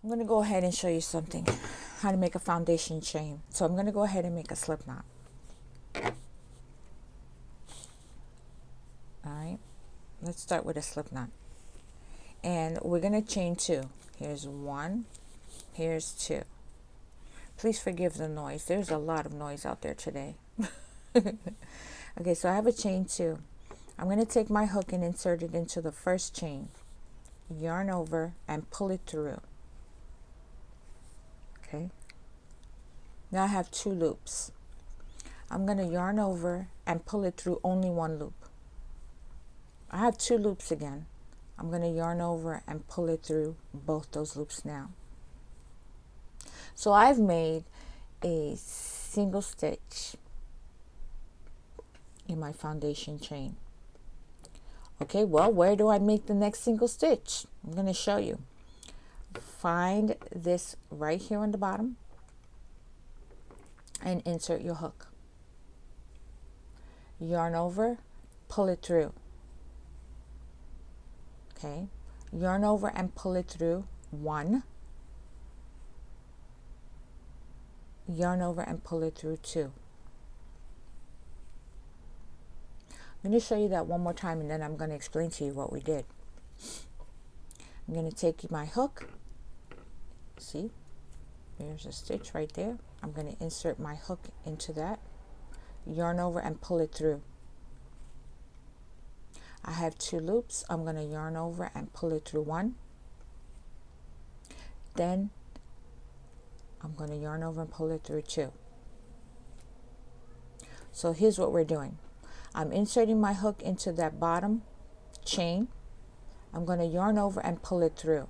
I'm going to go ahead and show you something, how to make a foundation chain. So I'm going to go ahead and make a slip knot. All right, let's start with a slip knot. And we're going to chain 2. Here's 1, here's 2. Please forgive the noise. There's a lot of noise out there today. Okay, so I have a chain 2. I'm going to take my hook and insert it into the first chain, yarn over and pull it through. Okay, now I have 2 loops. I'm going to yarn over and pull it through only 1 loop. I have 2 loops again. I'm going to yarn over and pull it through both those loops now. So I've made a single stitch in my foundation chain. Okay, well, where do I make the next single stitch? I'm going to show you. Find this right here on the bottom and insert your hook. Yarn over, pull it through. Okay, yarn over and pull it through 1. Yarn over and pull it through 2. I'm going to show you that one more time, and then I'm going to explain to you what we did. I'm going to take my hook. See, there's a stitch right there. I'm going to insert my hook into that, yarn over and pull it through. I have 2 loops. I'm going to yarn over and pull it through 1. Then I'm going to yarn over and pull it through 2. So here's what we're doing. I'm inserting my hook into that bottom chain. I'm going to yarn over and pull it through.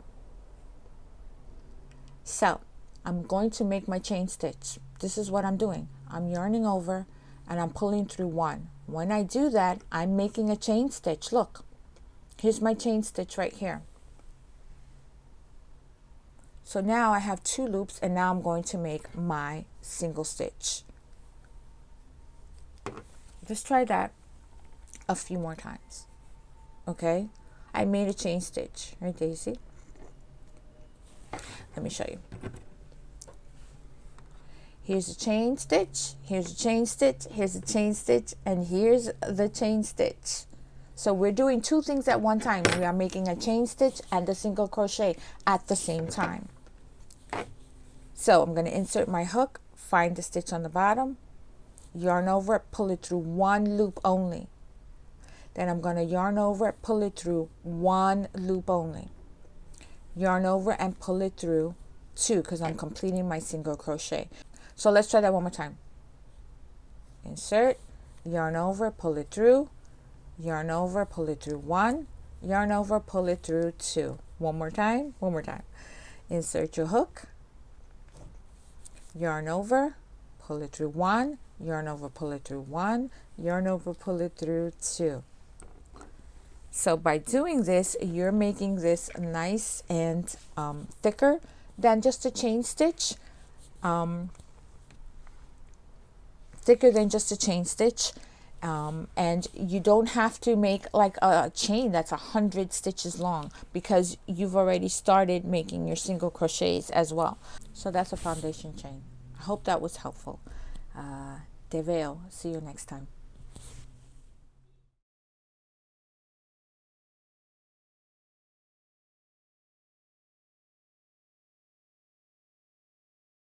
So I'm going to make my chain stitch. This is what I'm doing. I'm yarning over and I'm pulling through 1. When I do that, I'm making a chain stitch. Look, here's my chain stitch right here. So now I have 2 loops, and now I'm going to make my single stitch. Just try that a few more times. Okay, I made a chain stitch right there, you see? Let me show you. Here's a chain stitch, here's a chain stitch, here's a chain stitch, and here's the chain stitch. So we're doing 2 things at one time. We are making a chain stitch and a single crochet at the same time. So I'm going to insert my hook, find the stitch on the bottom, yarn over, pull it through 1 loop only. Then I'm going to yarn over, pull it through 1 loop only. Yarn over and pull it through 2 because I'm completing my single crochet. So let's try that one more time. Insert, yarn over, pull it through, yarn over, pull it through 1, yarn over, pull it through 2. One more time, one more time. Insert your hook, yarn over, pull it through 1, yarn over, pull it through 1, yarn over, pull it through 2. So by doing this, you're making this nice and thicker than just a chain stitch. Thicker than just a chain stitch. And you don't have to make like a chain that's 100 stitches long, because you've already started making your single crochets as well. So that's a foundation chain. I hope that was helpful. Te veo. See you next time.